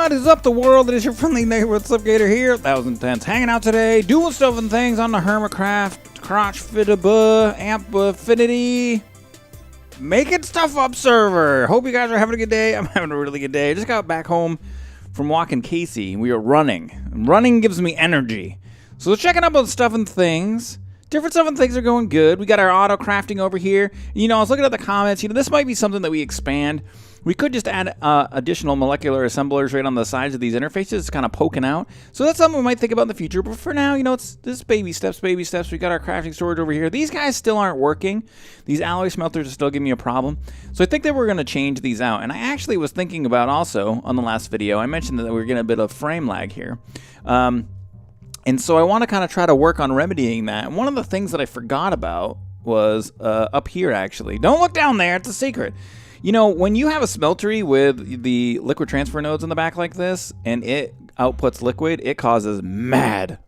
What is up, the world? It is your friendly neighborhood Slipgator here, 1010s, hanging out today, doing stuff and things on the Hermitcraft, crotch FTB, amp affinity, making stuff up server. Hope you guys are having a good day. I'm having a really good day. I just got back home from walking Casey. We were running. Running gives me energy. So let's checking up on stuff and things. Different stuff and things are going good. We got our auto crafting over here. You know, I was looking at the comments. You know, this might be something that we expand. We could just add additional molecular assemblers right on the sides of these interfaces, kind of poking out. So that's something we might think about in the future. But for now, you know, it's this baby steps, baby steps. We got our crafting storage over here. These guys still aren't working. These alloy smelters are still giving me a problem. So I think that we're going to change these out. And I actually was thinking about also on the last video, I mentioned that we were getting a bit of frame lag here. And so I want to kind of try to work on remedying that. And one of the things that I forgot about was up here, actually. Don't look down there. It's a secret. You know, when you have a smeltery with the liquid transfer nodes in the back like this, and it outputs liquid, it causes mad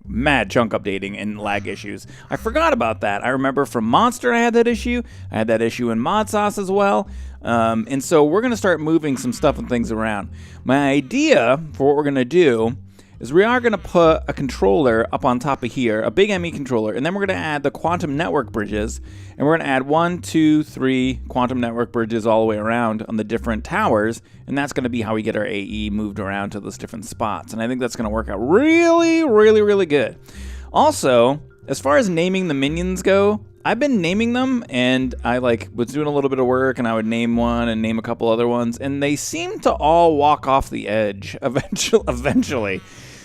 chunk updating and lag issues. I forgot about that. I remember from Monster I had that issue. I had that issue in Mod Sauce as well. And so we're going to start moving some stuff and things around. My idea for what we're going to do is we are going to put a controller up on top of here, a big ME controller, and then we're going to add the quantum network bridges, and we're going to add 1, 2, 3 quantum network bridges all the way around on the different towers, and that's going to be how we get our AE moved around to those different spots, and I think that's going to work out really good. Also, as far as naming the minions go, I've been naming them, and I was doing a little bit of work, and I would name one and name a couple other ones, and they seem to all walk off the edge eventually.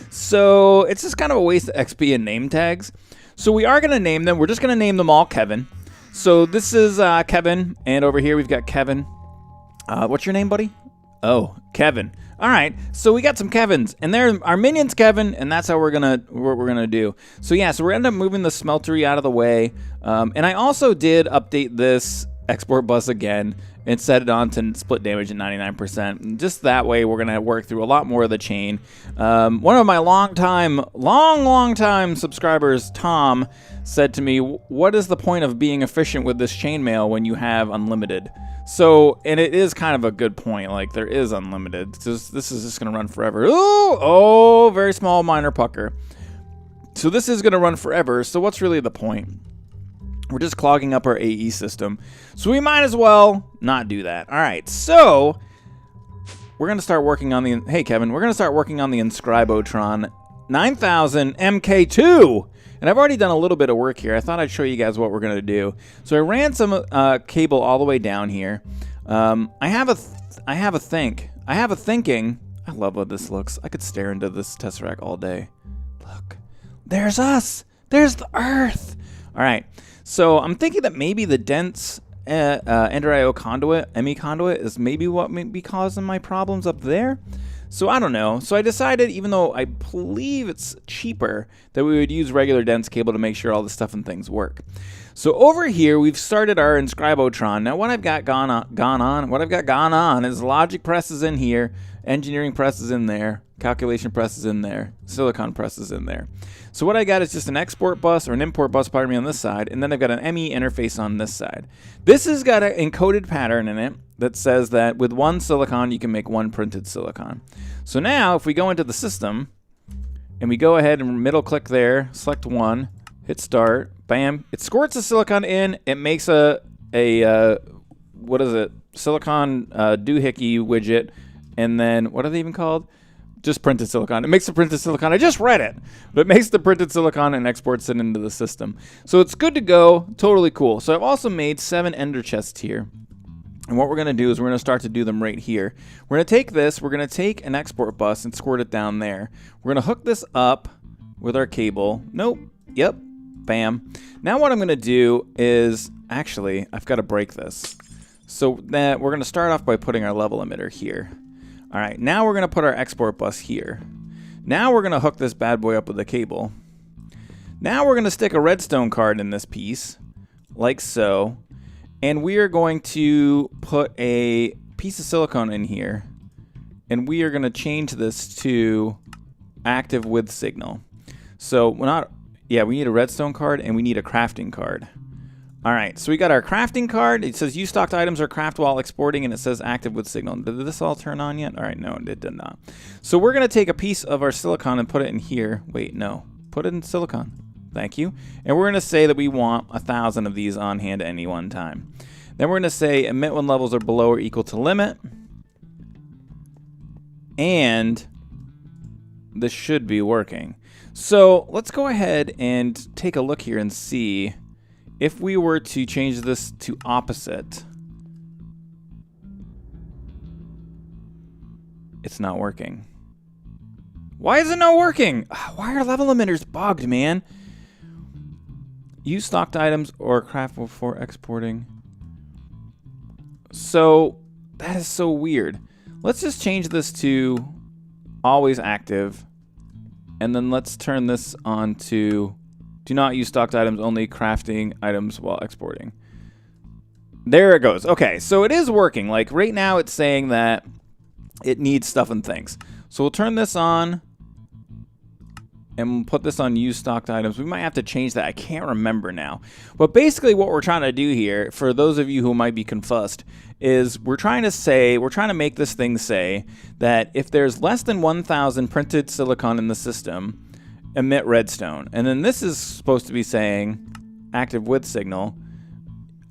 So it's just kind of a waste of XP and name tags. So we are going to name them. We're just going to name them all Kevin. So this is Kevin, and over here we've got Kevin. What's your name, buddy? Oh, Kevin. All right, so we got some Kevins, and they're our minions, Kevin, and that's how we're gonna do. So yeah, so we're gonna end up moving the smeltery out of the way, and I also did update this export bus again and set it on to split damage at 99%. Just that way, we're gonna work through a lot more of the chain. One of my long time subscribers, Tom, said to me, "What is the point of being efficient with this chainmail when you have unlimited?" So, and it is kind of a good point. Like, there is unlimited. This is just going to run forever. Ooh, oh, very small minor pucker. So this is going to run forever. So what's really the point? We're just clogging up our AE system. So we might as well not do that. All right, so we're going to start working on the... Hey, Kevin, we're going to start working on the Inscribotron 9000 MK2. And I've already done a little bit of work here. I thought I'd show you guys what we're going to do. So I ran some cable all the way down here. I have a thinking. I love what this looks. I could stare into this Tesseract all day. Look. There's us. There's the Earth. All right. So I'm thinking that maybe the dense Ender IO conduit, ME conduit, is maybe what may be causing my problems up there. So I don't know. So I decided, even though I believe it's cheaper, that we would use regular dense cable to make sure all the stuff and things work. So over here, we've started our Inscribotron. Now what I've got gone on is logic presses in here, engineering presses in there, calculation presses in there, silicon presses in there. So what I got is just an export bus, or an import bus, pardon me, on this side, and then I've got an ME interface on this side. This has got an encoded pattern in it that says that with one silicon, you can make one printed silicon. So now, if we go into the system, and we go ahead and middle click there, select one, hit start, bam, it squirts the silicon in, it makes a what is it, silicon doohickey widget, and then, what are they even called? Just printed silicon. It makes the printed silicon. I just read it. But it makes the printed silicon and exports it into the system. So it's good to go. Totally cool. So I've also made 7 ender chests here. And what we're going to do is we're going to start to do them right here. We're going to take this. We're going to take an export bus and squirt it down there. We're going to hook this up with our cable. Nope. Yep. Bam. Now what I'm going to do is, actually, I've got to break this. So that we're going to start off by putting our level emitter here. All right, now we're going to put our export bus here. Now we're going to hook this bad boy up with a cable. Now we're going to stick a redstone card in this piece, like so. And we are going to put a piece of silicone in here. And we are going to change this to active with signal. So we need a redstone card and we need a crafting card. All right, so we got our crafting card. It says use stocked items or craft while exporting, and it says active with signal. Did this all turn on yet? All right, no, it did not. So we're going to take a piece of our silicon and put it in here. Wait, no. Put it in silicon. Thank you. And we're going to say that we want 1,000 of these on hand at any one time. Then we're going to say emit when levels are below or equal to limit. And this should be working. So let's go ahead and take a look here and see if we were to change this to opposite. It's not working. Why is it not working? Why are level emitters bugged, man? Use stocked items or craft before exporting. So that is so weird. Let's just change this to always active. And then let's turn this on to do not use stocked items, only crafting items while exporting. There it goes. Okay, so it is working. Like right now it's saying that it needs stuff and things. So we'll turn this on and we'll put this on use stocked items. We might have to change that. I can't remember now. But basically what we're trying to do here, for those of you who might be confused, is we're trying to make this thing say that if there's less than 1,000 printed silicon in the system, emit redstone. And then this is supposed to be saying active with signal.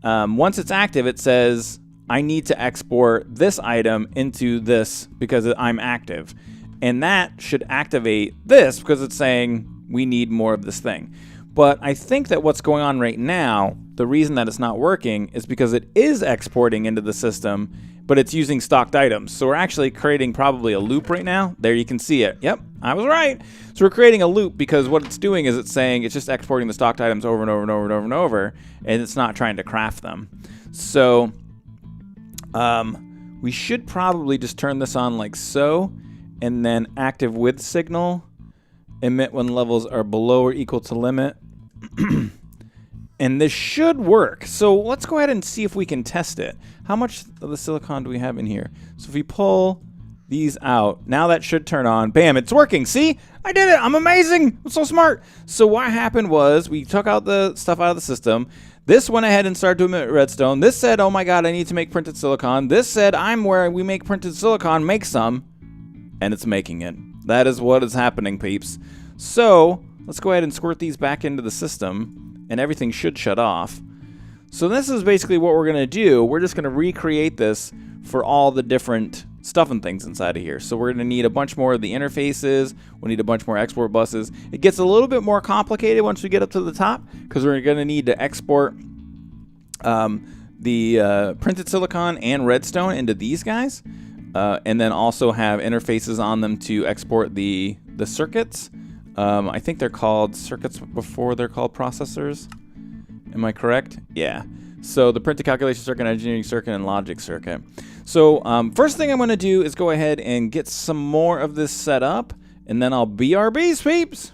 Once it's active, it says I need to export this item into this because I'm active. And that should activate this because it's saying we need more of this thing. But I think that what's going on right now, the reason that it's not working is because it is exporting into the system, but it's using stocked items. So we're actually creating probably a loop right now. There you can see it. Yep, I was right. So we're creating a loop because what it's doing is it's saying it's just exporting the stocked items over and over and over and over and over, and it's not trying to craft them. So we should probably just turn this on like so, and then active with signal, emit when levels are below or equal to limit. And this should work. So let's go ahead and see if we can test it. How much of the silicon do we have in here? So if we pull these out, now that should turn on. Bam, it's working. See? I did it. I'm amazing. I'm so smart. So what happened was we took out the stuff out of the system. This went ahead and started to emit redstone. This said, oh my God, I need to make printed silicon. This said, I'm where we make printed silicon, make some. And it's making it. That is what is happening, peeps. So let's go ahead and squirt these back into the system. And everything should shut off. So this is basically what we're going to do. We're just going to recreate this for all the different stuff and things inside of here. So we're going to need a bunch more of the interfaces. We'll need a bunch more export buses. It gets a little bit more complicated once we get up to the top because we're going to need to export the printed silicon and redstone into these guys. And then also have interfaces on them to export the circuits. I think they're called circuits before they're called processors. Am I correct? Yeah. So the printed calculation circuit, engineering circuit, and logic circuit. So first thing I'm going to do is go ahead and get some more of this set up, and then I'll BRB, peeps.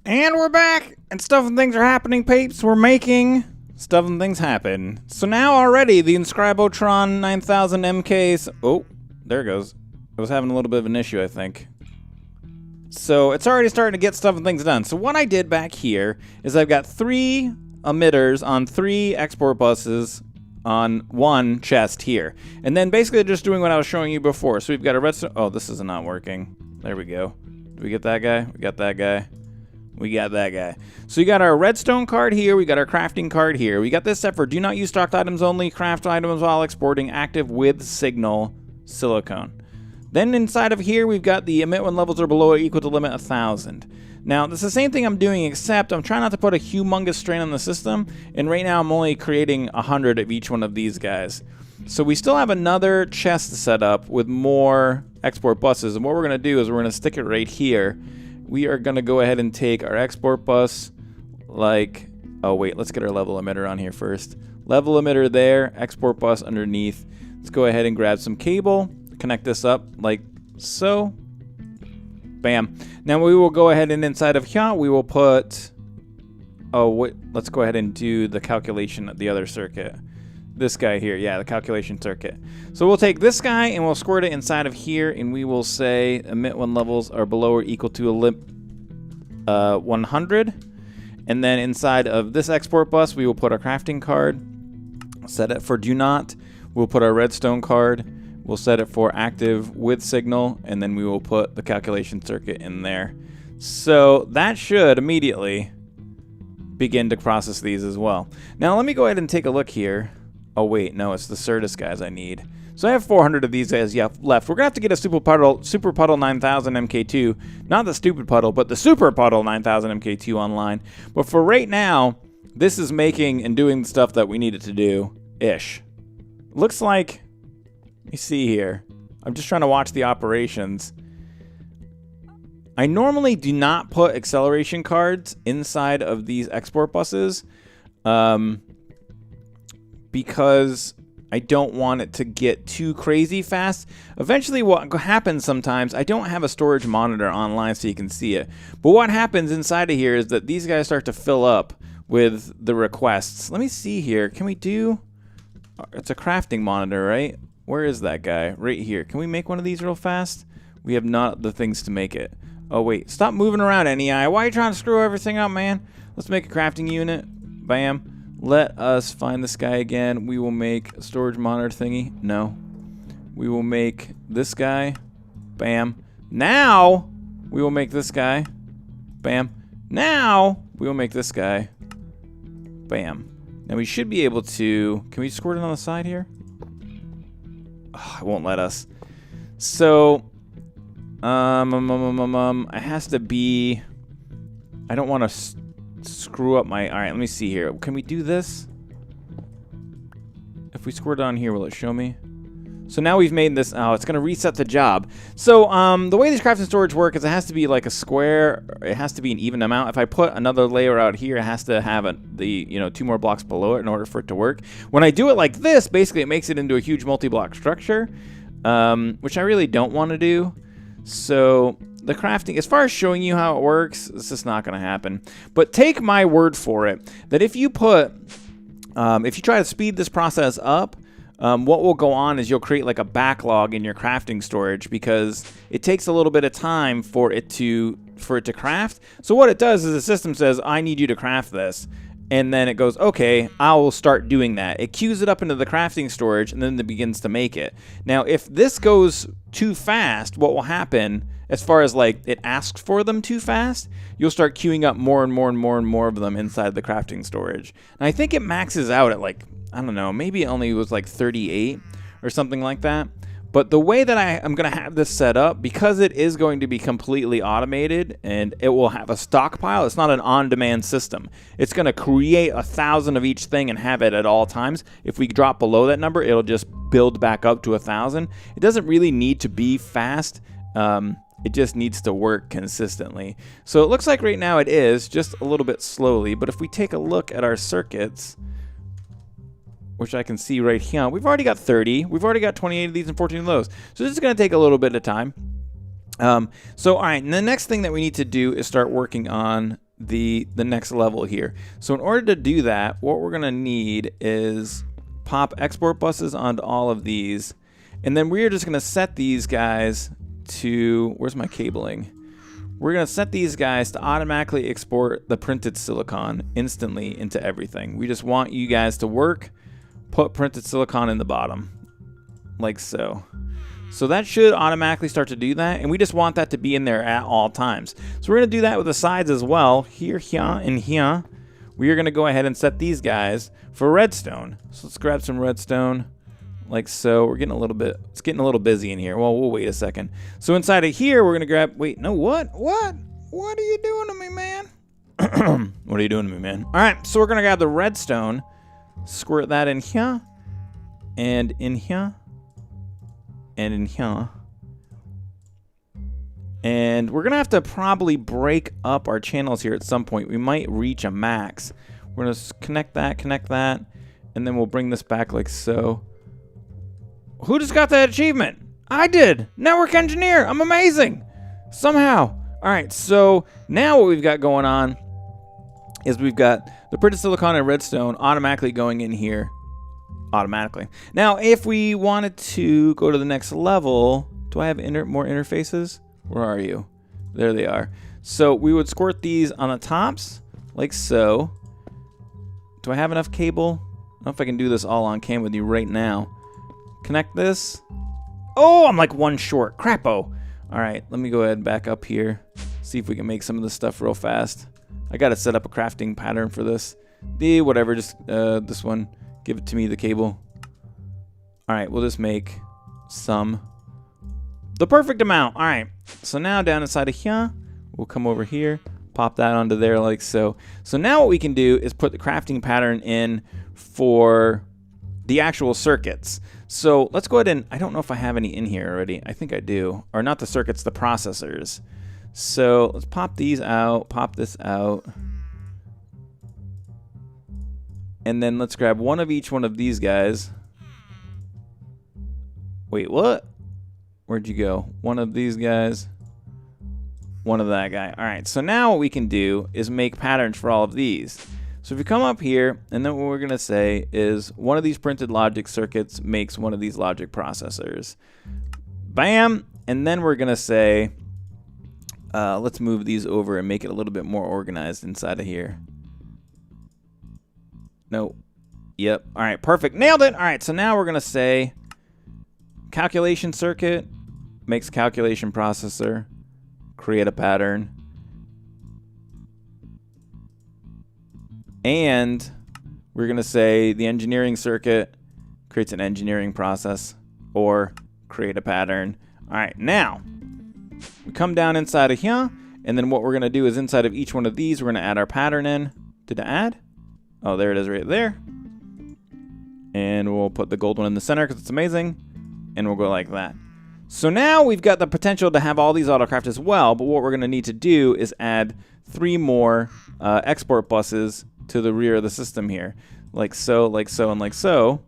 And we're back, and stuff and things are happening, peeps. We're making stuff and things happen. So now already the Inscribotron 9000 MKs. Oh, there it goes. I was having a little bit of an issue, I think. So it's already starting to get stuff and things done. So what I did back here is I've got 3 emitters on 3 export buses on 1 chest here. And then basically just doing what I was showing you before. So we've got a redstone. Oh, this is not working. There we go. Do we get that guy? We got that guy. We got that guy. So you got our redstone card here. We got our crafting card here. We got this set for do not use stocked items only, craft items while exporting, active with signal, silicone. Then inside of here, we've got the emit when levels are below or equal to limit 1,000. Now, it's the same thing I'm doing, except I'm trying not to put a humongous strain on the system, and right now I'm only creating 100 of each one of these guys. So we still have another chest set up with more export buses, and what we're going to do is we're going to stick it right here. We are going to go ahead and take our export bus, like, oh wait, let's get our level emitter on here first. Level emitter there, export bus underneath. Let's go ahead and grab some cable. Connect this up like so. Bam. Now we will go ahead and inside of here we will put, oh wait, let's go ahead and do the calculation of the other circuit. This guy here, yeah, the calculation circuit. So we'll take this guy and we'll squirt it inside of here, and we will say emit when levels are below or equal to a 100. And then inside of this export bus, we will put our crafting card, set it for do not. We'll put our redstone card. We'll set it for active with signal, and then we will put the calculation circuit in there. So that should immediately begin to process these as well. Now let me go ahead and take a look here. Oh wait, no, it's the Certus guys I need. So I have 400 of these guys left. We're gonna have to get a Super Puddle 9000 MK2, not the Stupid Puddle, but the Super Puddle 9000 MK2 online. But for right now, this is making and doing the stuff that we need it to do ish. Looks like, let me see here. I'm just trying to watch the operations. I normally do not put acceleration cards inside of these export buses because I don't want it to get too crazy fast. Eventually what happens sometimes, I don't have a storage monitor online so you can see it. But what happens inside of here is that these guys start to fill up with the requests. Let me see here. Can we do... It's a crafting monitor, right? Where is that guy? Right here. Can we make one of these real fast? We have not the things to make it. Oh, wait. Stop moving around, NEI. Why are you trying to screw everything up, man? Let's make a crafting unit. Bam. Let us find this guy again. We will make a storage monitor thingy. No. We will make this guy. Bam. Now, we will make this guy. Bam. Now, we will make this guy. Bam. Now, we should be able to... Can we squirt it on the side here? Oh, it won't let us. So... it has to be... I don't want to screw up my... Alright, let me see here. Can we do this? If we squirt it on here, will it show me? So now we've made this... Oh, it's going to reset the job. So, the way these crafting storage work is it has to be like a square. It has to be an even amount. If I put another layer out here, it has to have the 2 more blocks below it in order for it to work. When I do it like this, basically it makes it into a huge multi-block structure, which I really don't want to do. So the crafting, as far as showing you how it works, it's just not going to happen. But take my word for it that if you try to speed this process up, what will go on is you'll create like a backlog in your crafting storage because it takes a little bit of time for it to craft. So what it does is the system says, I need you to craft this. And then it goes, okay, I will start doing that. It queues it up into the crafting storage, and then it begins to make it. Now, if this goes too fast, what will happen, as far as like it asks for them too fast, you'll start queuing up more and more and more and more of them inside the crafting storage. And I think it maxes out at like, I don't know, maybe it only was like 38 or something like that. But the way that I'm going to have this set up, because it is going to be completely automated and it will have a stockpile, it's not an on-demand system. It's going to create 1,000 of each thing and have it at all times. If we drop below that number, it'll just build back up to 1,000. It doesn't really need to be fast. It just needs to work consistently. So it looks like right now it is, just a little bit slowly. But if we take a look at our circuits, which I can see right here, we've already got 30. We've already got 28 of these and 14 of those. So this is going to take a little bit of time. So, all right, and the next thing that we need to do is start working on the next level here. So in order to do that, what we're going to need is pop export buses onto all of these. And then we're just going to set these guys to, where's my cabling? We're going to set these guys to automatically export the printed silicon instantly into everything. We just want you guys to work. Put printed silicon in the bottom, like so. So that should automatically start to do that, and we just want that to be in there at all times. So we're going to do that with the sides as well. Here, and here. We are going to go ahead and set these guys for redstone. So let's grab some redstone, like so. We're getting a little bit, it's getting a little busy in here. Well, we'll wait a second. So inside of here, we're going to grab, wait, no, what? What are you doing to me, man? What are you doing to me, man? All right, so we're going to grab the redstone. Squirt that in here, and in here, and in here. And we're going to have to probably break up our channels here at some point. We might reach a max. We're going to connect that, and then we'll bring this back like so. Who just got that achievement? I did. Network engineer. I'm amazing. Somehow. All right, so now what we've got going on is we've got the printed silicon and redstone automatically going in here automatically. Now, if we wanted to go to the next level, do I have more interfaces? Where are you? There they are. So we would squirt these on the tops, like so. Do I have enough cable? I don't know if I can do this all on cam with you right now. Connect this. Oh, I'm like one short. Crapo. All right, let me go ahead and back up here. See if we can make some of this stuff real fast. I got to set up a crafting pattern for this. Whatever, just this one. Give it to me, the cable. All right, we'll just make the perfect amount. All right, so now down inside of here, we'll come over here, pop that onto there like so. So now what we can do is put the crafting pattern in for the actual circuits. So let's go ahead and, I don't know if I have any in here already. I think I do. Or not the circuits, the processors. So let's pop these out, pop this out. And then let's grab one of each one of these guys. Wait, what? Where'd you go? One of these guys, one of that guy. All right, so now what we can do is make patterns for all of these. So if you come up here, and then what we're gonna say is one of these printed logic circuits makes one of these logic processors. Bam! And then we're gonna say, let's move these over and make it a little bit more organized inside of here. No. Yep. All right, perfect. Nailed it. All right, so now we're gonna say calculation circuit makes calculation processor, create a pattern. And we're going to say the engineering circuit creates an engineering process or create a pattern. All right, now we come down inside of here, and then what we're going to do is inside of each one of these, we're going to add our pattern in. Did I add? Oh, there it is right there. And we'll put the gold one in the center because it's amazing. And we'll go like that. So now we've got the potential to have all these autocraft as well, but what we're going to need to do is add 3 more export buses to the rear of the system here. Like so, like so, and like so.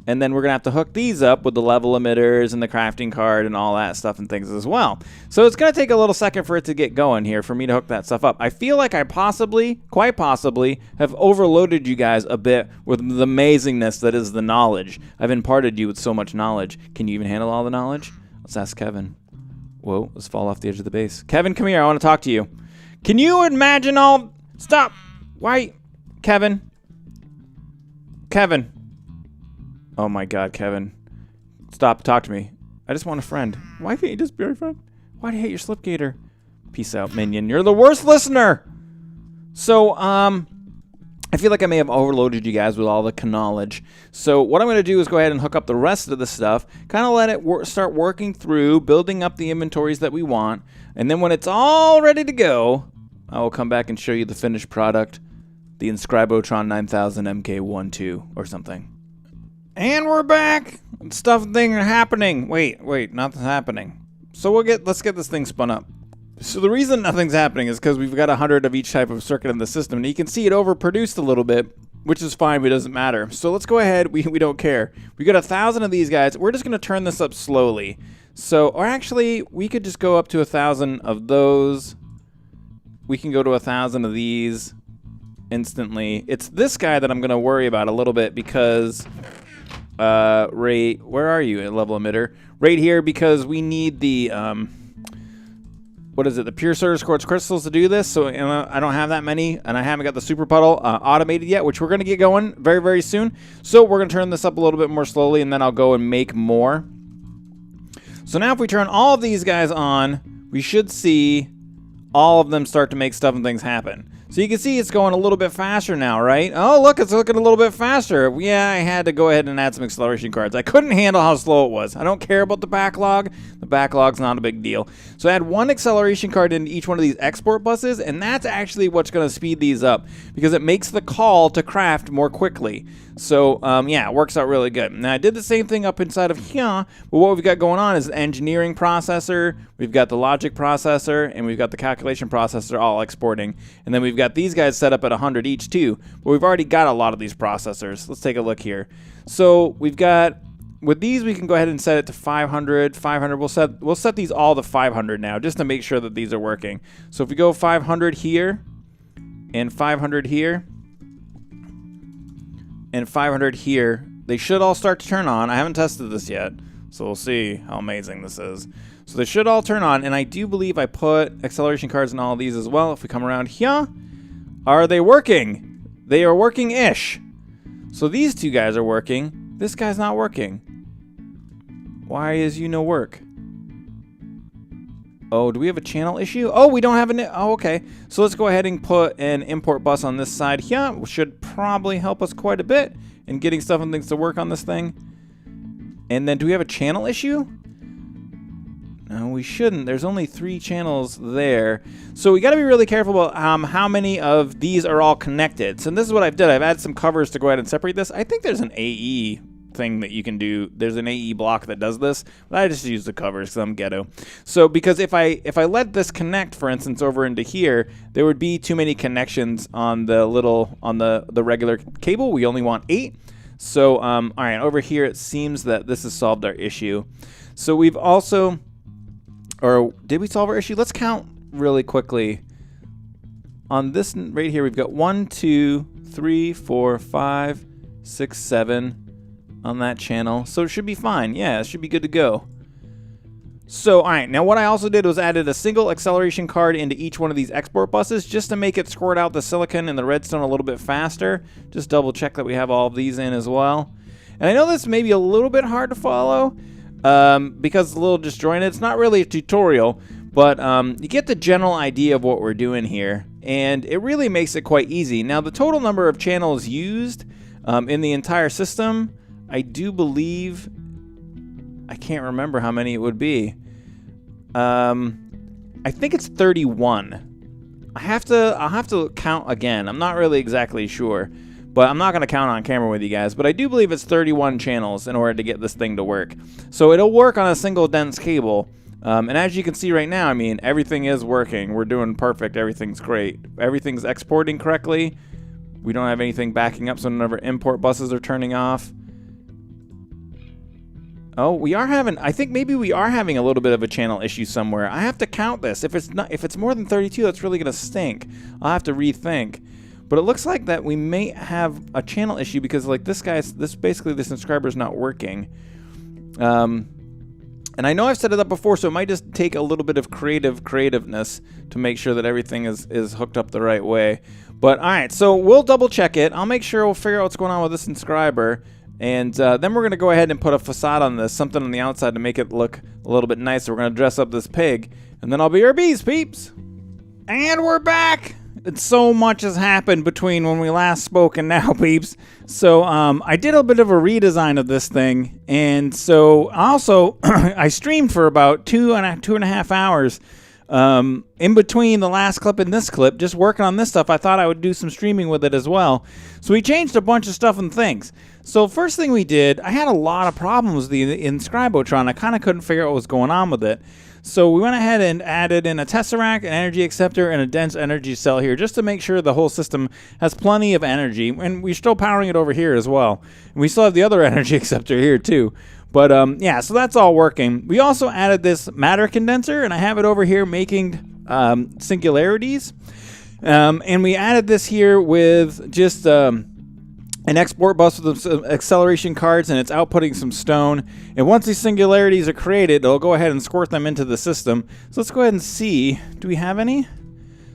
And then we're going to have to hook these up with the level emitters and the crafting card and all that stuff and things as well. So it's going to take a little second for it to get going here for me to hook that stuff up. I feel like I quite possibly, have overloaded you guys a bit with the amazingness that is the knowledge. I've imparted you with so much knowledge. Can you even handle all the knowledge? Let's ask Kevin. Whoa, let's fall off the edge of the base. Kevin, come here. I want to talk to you. Can you imagine all... Stop. Why? Kevin. Kevin. Oh my God, Kevin. Stop. Talk to me. I just want a friend. Why can't you just be my friend? Why do you hate your Slipgator? Peace out, minion. You're the worst listener. So, I feel like I may have overloaded you guys with all the knowledge. So what I'm going to do is go ahead and hook up the rest of the stuff, kind of let it start working through, building up the inventories that we want. And then when it's all ready to go, I will come back and show you the finished product, the Inscribotron 9000 MK12 or something. And we're back. Stuff and things are happening. Wait, nothing's happening. So let's get this thing spun up. So the reason nothing's happening is because we've got 100 of each type of circuit in the system, and you can see it overproduced a little bit, which is fine, but it doesn't matter. So let's go ahead. We don't care. We got 1,000 of these guys. We're just going to turn this up slowly. So, or actually, we could just go up to 1,000 of those. We can go to 1,000 of these instantly. It's this guy that I'm going to worry about a little bit because... where are you, level emitter? Right here, because we need the, what is it, the pure surge quartz crystals to do this. So I don't have that many, and I haven't got the super puddle automated yet, which we're going to get going very, very soon. So we're going to turn this up a little bit more slowly, and then I'll go and make more. So now if we turn all of these guys on, we should see all of them start to make stuff and things happen. So you can see it's going a little bit faster now, right? Oh, look, it's looking a little bit faster. Yeah, I had to go ahead and add some acceleration cards. I couldn't handle how slow it was. I don't care about the backlog. The backlog's not a big deal. So add 1 acceleration card into each one of these export buses, and that's actually what's going to speed these up because it makes the call to craft more quickly. So, yeah, it works out really good. Now, I did the same thing up inside of here, but what we've got going on is the engineering processor, we've got the logic processor, and we've got the calculation processor all exporting. And then we've got these guys set up at 100 each too, but we've already got a lot of these processors. Let's take a look here. So we've got, with these, we can go ahead and set it to 500, 500. We'll set these all to 500 now, just to make sure that these are working. So if we go 500 here, and 500 here, and 500 here, they should all start to turn on. I haven't tested this yet. So we'll see how amazing this is. So they should all turn on, and I do believe I put acceleration cards in all of these as well. If we come around here, are they working? They are working-ish. So these two guys are working. This guy's not working. Why is you no work? Oh, do we have a channel issue? Oh, we don't have an... Oh, okay. So let's go ahead and put an import bus on this side here, which should probably help us quite a bit in getting stuff and things to work on this thing. And then do we have a channel issue? No, we shouldn't. There's only 3 channels there. So we got to be really careful about how many of these are all connected. So this is what I've done. I've added some covers to go ahead and separate this. I think there's an AE thing that you can do. There's an AE block that does this, but I just use the covers because I'm ghetto. So because if I let this connect, for instance, over into here, there would be too many connections on the the regular cable. We only want 8. So all right, over here it seems that this has solved our issue. So we've also, or did we solve our issue? Let's count really quickly. On this right here, we've got 1, 2, 3, 4, 5, 6, 7 on that channel. So it should be fine. Yeah, it should be good to go. So, all right, now what I also did was added a single acceleration card into each one of these export buses just to make it squirt out the silicon and the redstone a little bit faster. Just double check that we have all of these in as well. And I know this may be a little bit hard to follow because it's a little disjointed. It's not really a tutorial, but you get the general idea of what we're doing here. And it really makes it quite easy. Now, the total number of channels used in the entire system, I do believe, I can't remember how many it would be. I think it's 31. I'll have to count again. I'm not really exactly sure, but I'm not going to count on camera with you guys. But I do believe it's 31 channels in order to get this thing to work. So it'll work on a single dense cable. And as you can see right now, I mean, everything is working. We're doing perfect. Everything's great. Everything's exporting correctly. We don't have anything backing up, so none of our import buses are turning off. Oh, we are having, I think maybe we are having a little bit of a channel issue somewhere. I have to count this. If it's more than 32, that's really going to stink. I'll have to rethink. But it looks like that we may have a channel issue because like this inscriber is not working. And I know I've set it up before, so it might just take a little bit of creativeness to make sure that everything is hooked up the right way. But all right, so we'll double check it. I'll make sure we'll figure out what's going on with this inscriber. And then we're going to go ahead and put a facade on this, something on the outside to make it look a little bit nicer. We're going to dress up this pig, and then I'll be your bees, peeps. And we're back. So much has happened between when we last spoke and now, peeps. So I did a bit of a redesign of this thing, and so also I streamed for about two and a half hours in between the last clip and this clip, just working on this stuff. I thought I would do some streaming with it as well. So we changed a bunch of stuff and things. So first thing we did, I had a lot of problems with the Inscribotron. I kind of couldn't figure out what was going on with it. So we went ahead and added in a tesseract, an energy acceptor, and a dense energy cell here just to make sure the whole system has plenty of energy. And we're still powering it over here as well. And we still have the other energy acceptor here too. But yeah, so that's all working. We also added this matter condenser, and I have it over here making singularities. And we added this here with just an export bus with some acceleration cards, and it's outputting some stone. And once these singularities are created, it'll go ahead and squirt them into the system. So let's go ahead and see. Do we have any?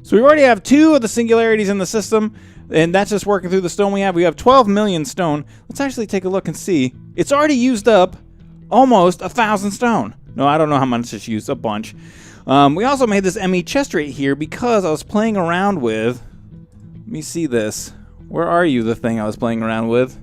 So we already have 2 of the singularities in the system, and that's just working through the stone we have. We have 12 million stone. Let's actually take a look and see. It's already used up almost 1,000 stone. No, I don't know how much it's used. A bunch. We also made this ME chest right here because I was playing around with. Let me see this. Where are you, the thing I was playing around with?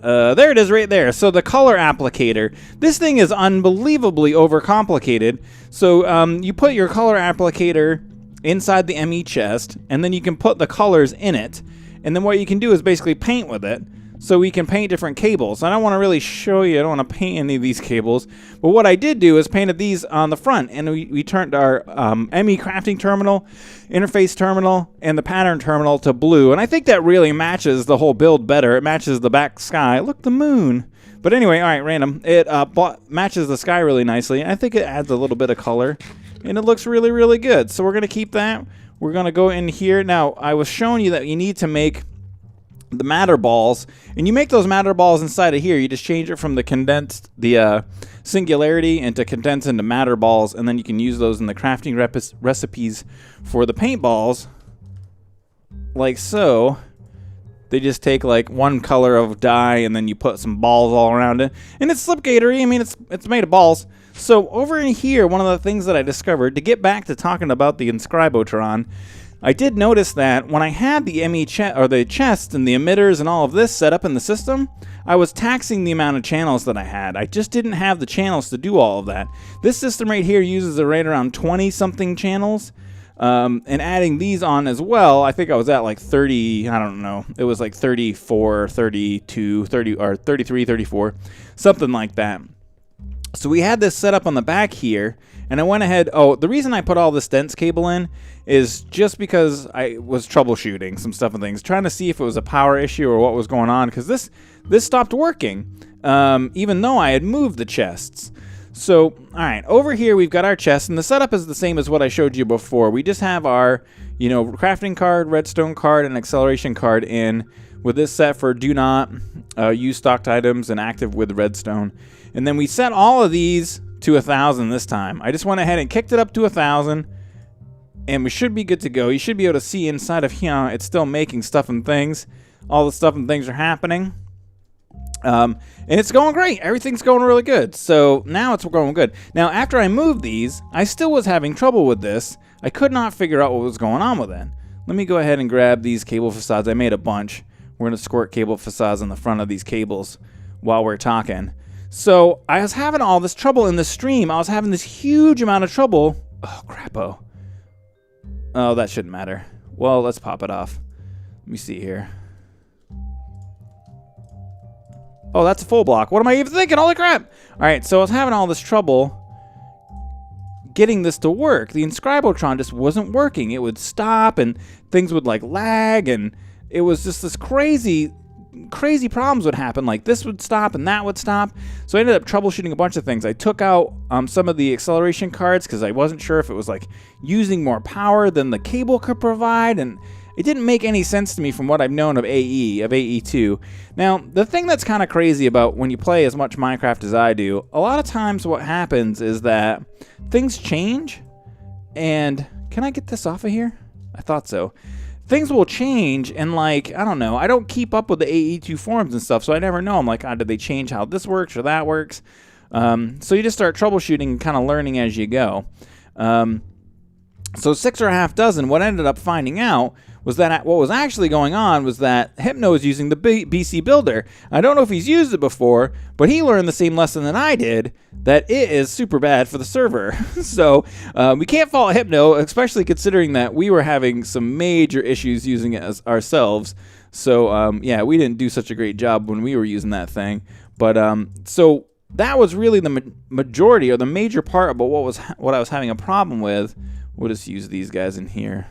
There it is right there. So the color applicator. This thing is unbelievably overcomplicated. So you put your color applicator inside the ME chest, and then you can put the colors in it. And then what you can do is basically paint with it. So we can paint different cables. I don't want to really show you. I don't want to paint any of these cables. But what I did do is painted these on the front. And we turned our ME crafting terminal, interface terminal, and the pattern terminal to blue. And I think that really matches the whole build better. It matches the back sky. Look, the moon. But anyway, all right, random. It matches the sky really nicely. I think it adds a little bit of color. And it looks really, really good. So we're going to keep that. We're going to go in here. Now, I was showing you that you need to make the matter balls, and you make those matter balls inside of here. You just change it from the singularity into condense into matter balls, and then you can use those in the crafting recipes for the paintballs, like so. They just take like one color of dye, and then you put some balls all around it, and it's slipgatery. I mean, it's made of balls. So over in here, one of the things that I discovered, to get back to talking about the Inscribotron, I did notice that when I had the the chest and the emitters and all of this set up in the system, I was taxing the amount of channels that I had. I just didn't have the channels to do all of that. This system right here uses right around 20-something channels, and adding these on as well, I think I was at like 30, I don't know, it was like 34, 32, 30, or 33, 34, something like that. So we had this set up on the back here, and I went ahead. Oh, the reason I put all this dense cable in is just because I was troubleshooting some stuff and things, trying to see if it was a power issue or what was going on, because this stopped working, even though I had moved the chests. So, all right, over here we've got our chest, and the setup is the same as what I showed you before. We just have our, crafting card, redstone card, and acceleration card in with this set for do not use stocked items and active with redstone. And then we set all of these to 1,000 this time. I just went ahead and kicked it up to 1,000, and we should be good to go. You should be able to see inside of here, it's still making stuff and things. All the stuff and things are happening. And it's going great. Everything's going really good. So now it's going good. Now, after I moved these, I still was having trouble with this. I could not figure out what was going on with it. Let me go ahead and grab these cable facades. I made a bunch. We're going to squirt cable facades on the front of these cables while we're talking. So I was having all this trouble in the stream. I was having this huge amount of trouble. Oh, crap-o. Oh, that shouldn't matter. Well, let's pop it off. Let me see here. Oh, that's a full block. What am I even thinking? Holy crap. All right, so I was having all this trouble getting this to work. The Inscribotron just wasn't working. It would stop, and things would, like, lag, and it was just this crazy problems would happen. Like, this would stop, and that would stop. So I ended up troubleshooting a bunch of things. I took out some of the acceleration cards because I wasn't sure if it was, like, using more power than the cable could provide, and it didn't make any sense to me from what I've known of AE2. Now, the thing that's kind of crazy about when you play as much Minecraft as I do, a lot of times what happens is that things change, and can I get this off of here? I thought so. Things will change, and like, I don't know, I don't keep up with the AE2 forums and stuff, so I never know. I'm like, did they change how this works or that works? So you just start troubleshooting and kind of learning as you go. So 6 or a half dozen, what I ended up finding out was that what was actually going on was that Hypno was using the BC Builder. I don't know if he's used it before, but he learned the same lesson that I did, that it is super bad for the server. So we can't fault Hypno, especially considering that we were having some major issues using it as ourselves. So yeah, we didn't do such a great job when we were using that thing. But so that was really the majority or the major part about what I was having a problem with. We'll just use these guys in here.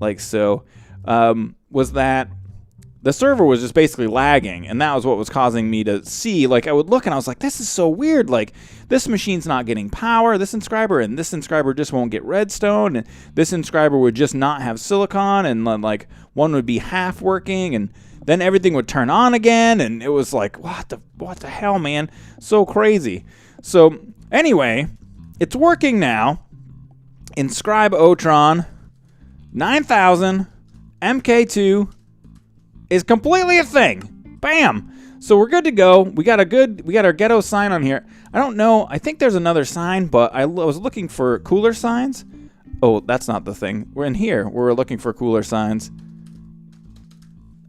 Like so, was that the server was just basically lagging, and that was what was causing me to see, like, I would look and I was like, this is so weird, like, this machine's not getting power, this inscriber, and this inscriber just won't get redstone, and this inscriber would just not have silicon, and like, one would be half working, and then everything would turn on again, and it was like, what the hell, man, so crazy. So, anyway, it's working now. Inscribotron 9000 MK2 is completely a thing. Bam! So we're good to go. We got our ghetto sign on here. I don't know. I think there's another sign, but I was looking for cooler signs. Oh, that's not the thing. We're in here. We're looking for cooler signs.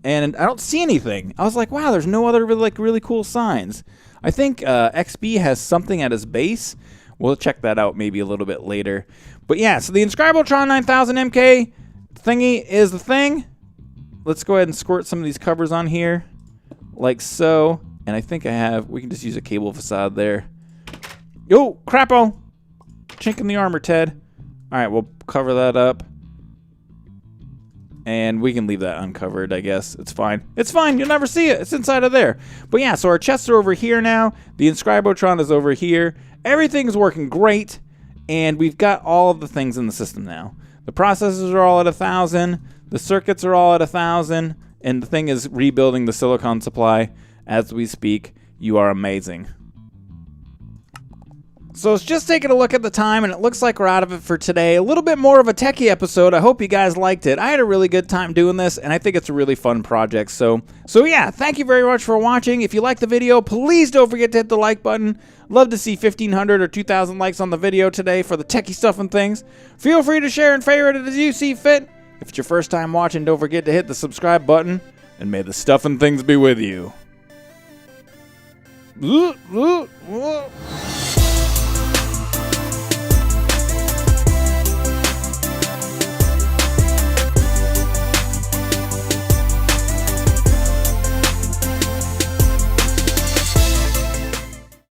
And I don't see anything. I was like, wow, there's no other really cool signs. I think XB has something at his base. We'll check that out maybe a little bit later. But yeah, so the Inscribotron 9000 MK thingy is the thing. Let's go ahead and squirt some of these covers on here, like so. And I think we can just use a cable facade there. Yo, crapo! Chink in the armor, Ted. All right, we'll cover that up. And we can leave that uncovered, I guess. It's fine. It's fine. You'll never see it. It's inside of there. But yeah, so our chests are over here now. The Inscribotron is over here. Everything's working great. And we've got all of the things in the system now. The processors are all at 1,000. The circuits are all at 1,000. and the thing is rebuilding the silicon supply as we speak. You are amazing. So it's just taking a look at the time, and it looks like we're out of it for today. A little bit more of a techie episode. I hope you guys liked it. I had a really good time doing this, and I think it's a really fun project. So yeah, thank you very much for watching. If you liked the video, please don't forget to hit the like button. Love to see 1,500 or 2,000 likes on the video today for the techie stuff and things. Feel free to share and favorite it as you see fit. If it's your first time watching, don't forget to hit the subscribe button, and may the stuff and things be with you.